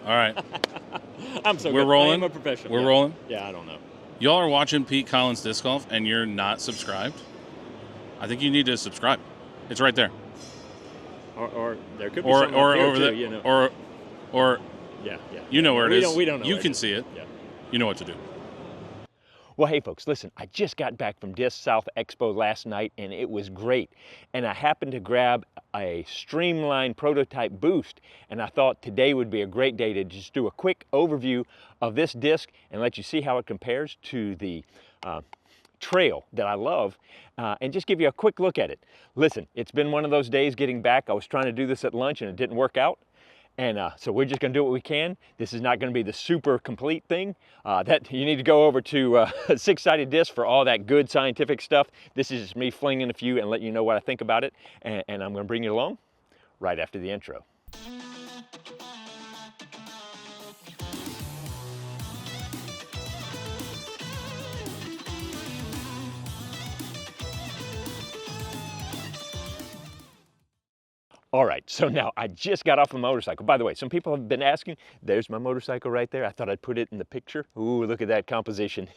All right. I'm so We're good. rolling. I am a professional. We're yeah. rolling. Yeah, I don't know. Y'all are watching Pete Collins Disc Golf and you're not subscribed? I think you need to subscribe. It's right there. Or there could be something up here over too, there, you know. or yeah. you know where it is. We don't know. You where can it is. see it. Yeah. You know what to do. Well, hey folks, listen, I just got back from Disc South Expo last night and it was great. And I happened to grab a Streamline Prototype Boost, and I thought today would be a great day to just do a quick overview of this disc and let you see how it compares to the trail that I love, and just give you a quick look at it. Listen, it's been one of those days getting back. I was trying to do this at lunch and it didn't work out. And so we're just going to do what we can. This is not going to be the super complete thing. That you need to go over to Six Sided Disc for all that good scientific stuff. This is just me flinging a few and letting you know what I think about it. And I'm going to bring you along right after the intro. All right, so now I just got off the motorcycle. By the way, some people have been asking, there's my motorcycle right there. I thought I'd put it in the picture. Ooh, look at that composition.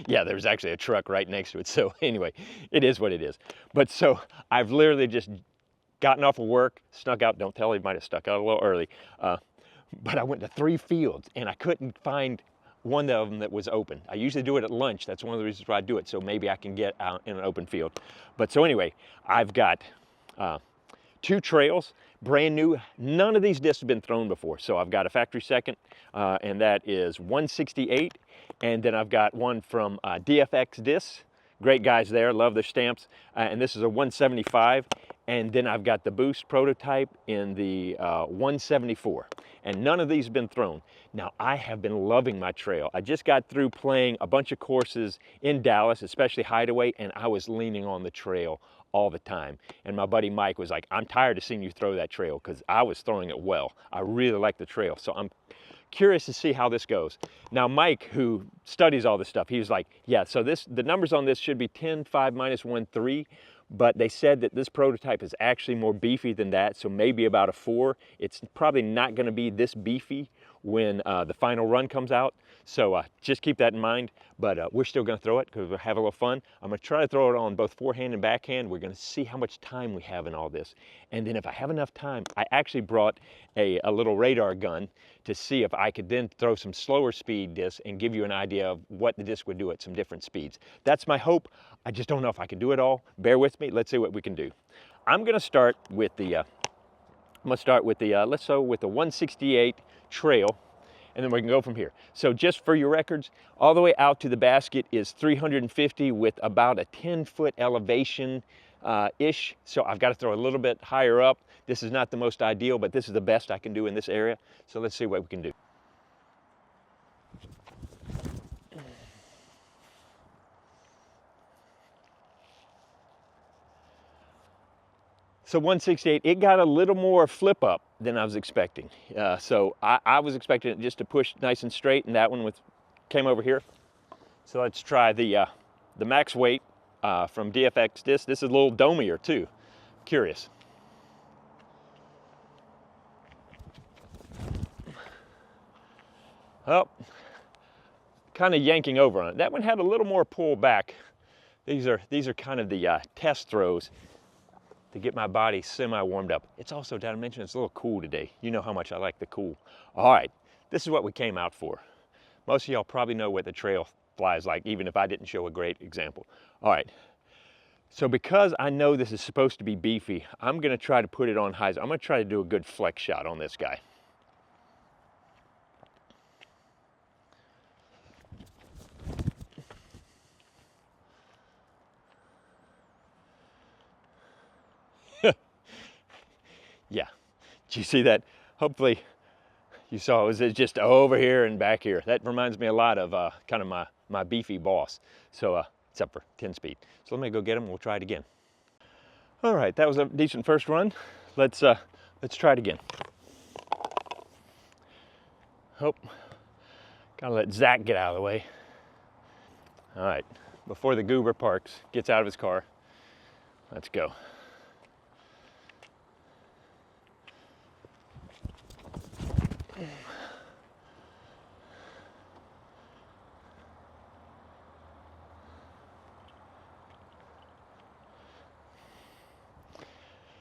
Yeah, there's actually a truck right next to it. So anyway, it is what it is. But so I've literally just gotten off of work, snuck out. Don't tell, he might have stuck out a little early. But I went to 3 fields and I couldn't find one of them that was open. I usually do it at lunch. That's one of the reasons why I do it. So maybe I can get out in an open field. But so anyway, I've got 2 trails, brand new. None of these discs have been thrown before. So I've got a factory second, and that is 168. And then I've got one from DFX Discs. Great guys there, love their stamps. And this is a 175. And then I've got the Boost Prototype in the 174. And none of these have been thrown. Now, I have been loving my trail. I just got through playing a bunch of courses in Dallas, especially Hideaway, and I was leaning on the trail all the time. And my buddy Mike was like, I'm tired of seeing you throw that trail, because I was throwing it well. I really like the trail. So I'm curious to see how this goes. Now, Mike, who studies all this stuff, he was like, yeah, so the numbers on this should be 10, 5, minus 1, 3. But they said that this prototype is actually more beefy than that, so maybe about a 4. It's probably not going to be this beefy when the final run comes out. So just keep that in mind. But we're still going to throw it because we'll have a little fun. I'm going to try to throw it on both forehand and backhand. We're going to see how much time we have in all this. And then if I have enough time, I actually brought a little radar gun to see if I could then throw some slower speed discs and give you an idea of what the disc would do at some different speeds. That's my hope. I just don't know if I can do it all. Bear with me. Let's see what we can do. I'm going to start with the let's go with the 168 trail, and then we can go from here. So just for your records, all the way out to the basket is 350 with about a 10-foot elevation ish. So I've got to throw a little bit higher up. This is not the most ideal, but this is the best I can do in this area. So let's see what we can do. So 168, it got a little more flip up than I was expecting. So I was expecting it just to push nice and straight, and that one came over here. So let's try the max weight from DFX Disc. This is a little domier too. Curious. Oh, kind of yanking over on it. That one had a little more pull back. These are kind of the test throws to get my body semi-warmed up. It's also, did I mention, it's a little cool today. You know how much I like the cool. All right, this is what we came out for. Most of y'all probably know what the trail flies like, even if I didn't show a great example. All right, so because I know this is supposed to be beefy, I'm gonna try to put it on highs. I'm gonna try to do a good flex shot on this guy. Yeah, did you see that? Hopefully you saw it was just over here and back here. That reminds me a lot of kind of my beefy boss. So except for 10 speed. So let me go get him, we'll try it again. All right, that was a decent first run. Let's try it again. Oh, gotta let Zach get out of the way. All right, before the goober gets out of his car, let's go.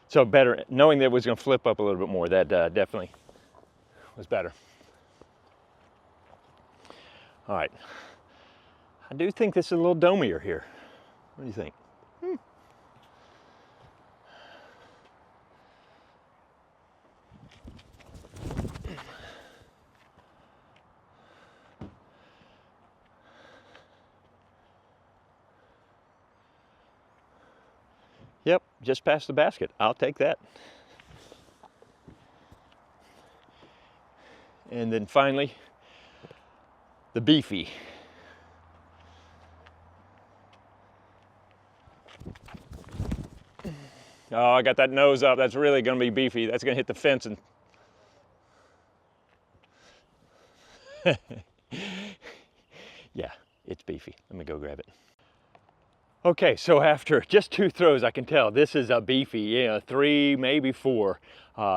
So better, knowing that it was going to flip up a little bit more, that definitely was better. All right, I do think this is a little domier here. What do you think? Yep, just past the basket. I'll take that. And then finally, the beefy. Oh, I got that nose up. That's really going to be beefy. That's going to hit the fence and... Yeah, it's beefy. Let me go grab it. Okay, so after just 2 throws, I can tell this is a beefy, yeah, 3, maybe 4.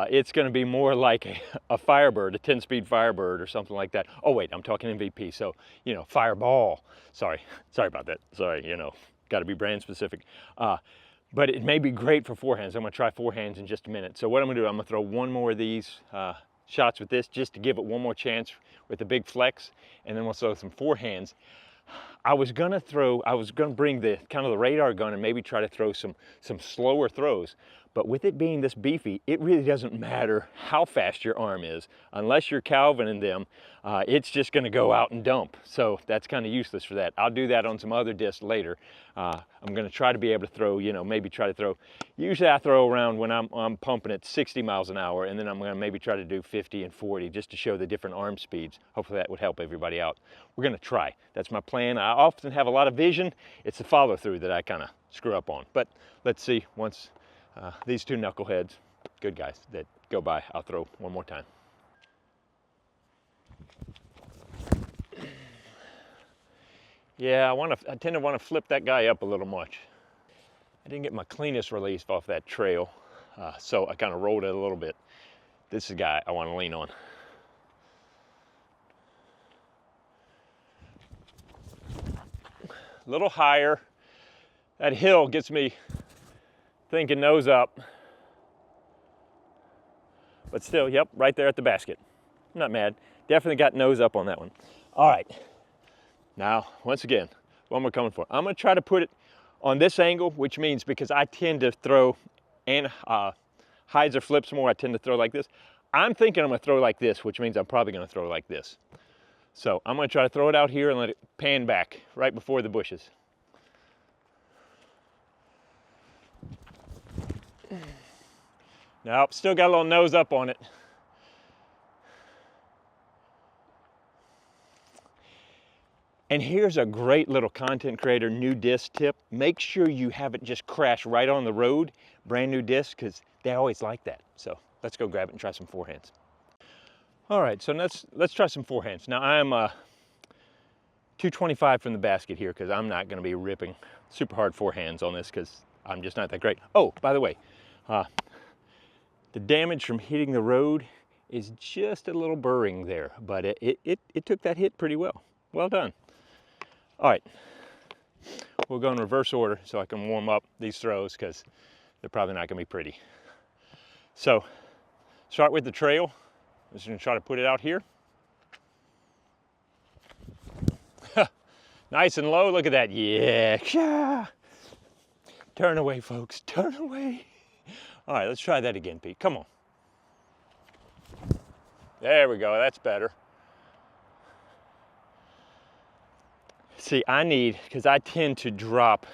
It's going to be more like a Firebird, a 10-speed Firebird or something like that. Oh wait, I'm talking MVP, so, you know, Fireball. Sorry about that. Sorry, you know, got to be brand specific. But it may be great for forehands. I'm going to try forehands in just a minute. So what I'm going to do, I'm going to throw one more of these shots with this just to give it one more chance with the big flex, and then we'll throw some forehands. I was gonna bring the kind of the radar gun and maybe try to throw some slower throws, but with it being this beefy, it really doesn't matter how fast your arm is, unless you're Calvin and them, it's just gonna go out and dump. So that's kind of useless for that. I'll do that on some other discs later. I'm gonna try to be able to throw, you know, maybe try to throw, usually I throw around when I'm pumping at 60 miles an hour, and then I'm gonna maybe try to do 50 and 40 just to show the different arm speeds. Hopefully that would help everybody out. We're gonna try. That's my plan. I often have a lot of vision. It's the follow through that I kind of screw up on. But let's see, once these 2 knuckleheads, good guys, that go by, I'll throw one more time. Yeah, I tend to want to flip that guy up a little much. I didn't get my cleanest release off that trail, so I kind of rolled it a little bit. This is a guy I want to lean on. A little higher. That hill gets me thinking nose up. But still, yep, right there at the basket. I'm not mad. Definitely got nose up on that one. All right. Now, once again, what am I coming for? I'm going to try to put it on this angle, which means because I tend to throw and hides or flips more, I tend to throw like this. I'm thinking I'm going to throw like this, which means I'm probably going to throw like this. So I'm going to try to throw it out here and let it pan back right before the bushes. Nope, still got a little nose up on it. And here's a great little content creator new disc tip. Make sure you have it just crash right on the road, brand new disc, because they always like that. So let's go grab it and try some forehands. All right, so let's try some forehands. Now I'm 225 from the basket here because I'm not going to be ripping super hard forehands on this because I'm just not that great. Oh, by the way, the damage from hitting the road is just a little burring there, but it took that hit pretty well. Well done. All right, we'll go in reverse order so I can warm up these throws because they're probably not going to be pretty. So start with the trail. I'm just going to try to put it out here. Nice and low, look at that, yeah. Turn away, folks, turn away. All right, let's try that again, Pete, come on. There we go, that's better. See, I need, because I tend to drop,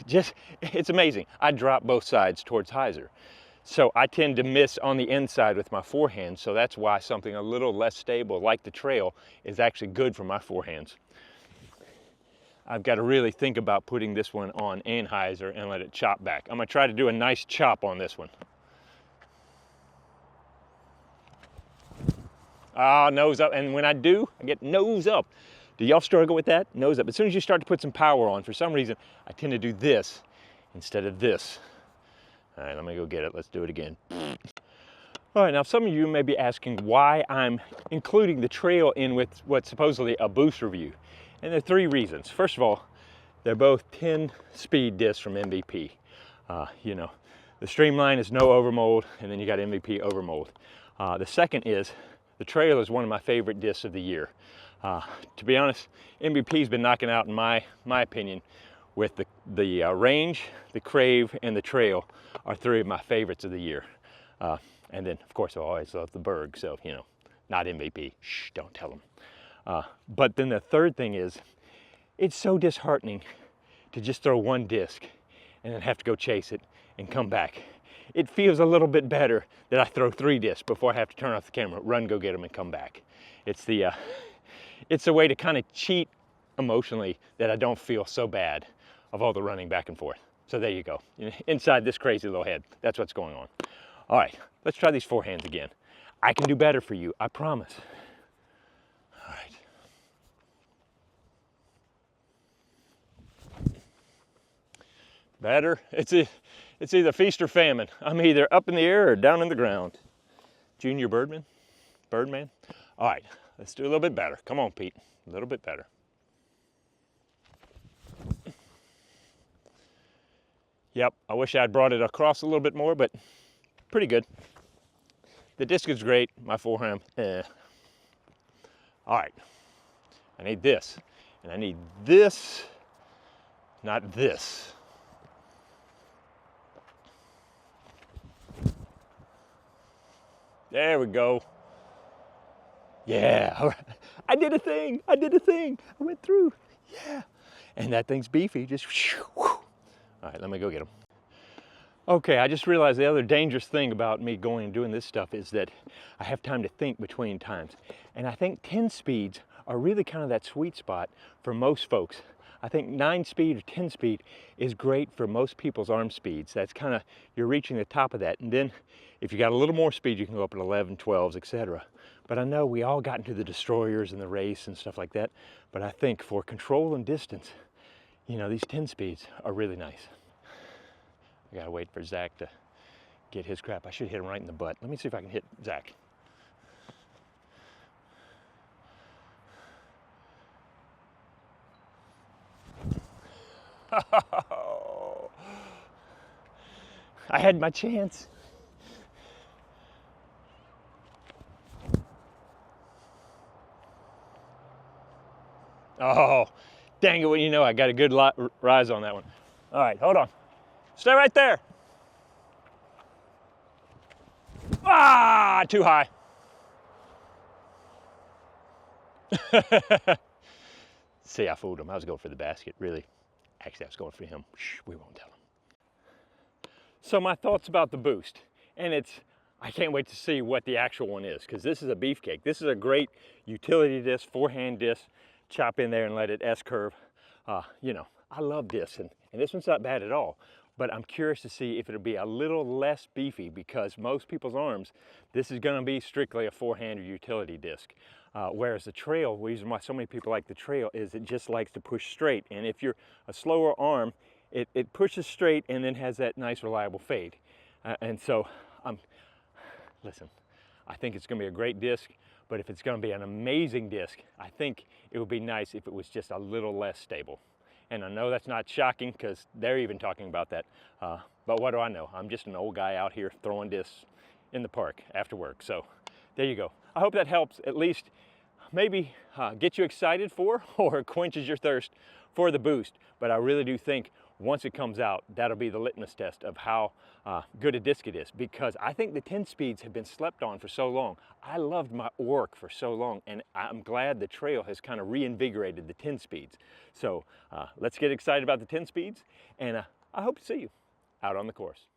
it's amazing. I drop both sides towards hyzer. So I tend to miss on the inside with my forehand, so that's why something a little less stable, like the trail, is actually good for my forehands. I've got to really think about putting this one on anhyzer and let it chop back. I'm going to try to do a nice chop on this one. Ah, nose up, and when I do, I get nose up. Do y'all struggle with that? Nose up. As soon as you start to put some power on, for some reason, I tend to do this instead of this. All right, let me go get it. Let's do it again. All right, now some of you may be asking why I'm including the trail in with what's supposedly a boost review. And there are 3 reasons. First of all, they're both 10-speed discs from MVP. You know, The Streamline is no overmold, and then you got MVP overmold. The second is, the Trail is one of my favorite discs of the year. To be honest, MVP's been knocking out, in my opinion, with the Range, the Crave, and the Trail are three of my favorites of the year. And then, of course, I always love the Berg, so, you know, not MVP. Shh, don't tell them. But then the third thing is, it's so disheartening to just throw one disc and then have to go chase it and come back. It feels a little bit better that I throw 3 discs before I have to turn off the camera, run, go get them, and come back. It's a way to kind of cheat emotionally that I don't feel so bad of all the running back and forth. So there you go. Inside this crazy little head, that's what's going on. All right, let's try these forehands again. I can do better for you, I promise. All right. Better? It's either feast or famine. I'm either up in the air or down in the ground. Junior Birdman? Birdman? All right, let's do a little bit better. Come on, Pete, a little bit better. Yep, I wish I'd brought it across a little bit more, but pretty good. The disc is great, my forehand, All right, I need this, and I need this, not this. There we go. Yeah, all right. I did a thing, I went through, yeah. And that thing's beefy, just whew. All right, let me go get him. Okay, I just realized the other dangerous thing about me going and doing this stuff is that I have time to think between times. And I think 10 speeds are really kind of that sweet spot for most folks. I think 9 speed or 10 speed is great for most people's arm speeds. That's kind of, you're reaching the top of that. And then if you got a little more speed, you can go up at 11, 12s, etc. But I know we all got into the destroyers and the race and stuff like that. But I think for control and distance, you know, these 10 speeds are really nice. I gotta wait for Zach to get his crap. I should hit him right in the butt. Let me see if I can hit Zach. I had my chance. Oh, dang it, well, you know, I got a good rise on that one. All right, hold on. Stay right there. Ah, too high. See, I fooled him. I was going for the basket, really. Actually, I was going for him. Shh, we won't tell him. So my thoughts about the Boost, and I can't wait to see what the actual one is, because this is a beefcake. This is a great utility disc, forehand disc. Chop in there and let it S-curve. You know, I love this, and this one's not bad at all. But I'm curious to see if it'll be a little less beefy, because most people's arms, this is gonna be strictly a forehand or utility disc. Whereas the Trail, the reason why so many people like the Trail is it just likes to push straight. And if you're a slower arm, it pushes straight and then has that nice reliable fade. And so, listen, I think it's gonna be a great disc, but if it's gonna be an amazing disc, I think it would be nice if it was just a little less stable. And I know that's not shocking, because they're even talking about that. But what do I know? I'm just an old guy out here throwing discs in the park after work. So there you go. I hope that helps at least maybe get you excited for or quenches your thirst for the Boost. But I really do think once it comes out, that'll be the litmus test of how good a disc it is, because I think the 10 speeds have been slept on for so long. I loved my Orc for so long, and I'm glad the Trail has kind of reinvigorated the 10 speeds. So let's get excited about the 10 speeds, and I hope to see you out on the course.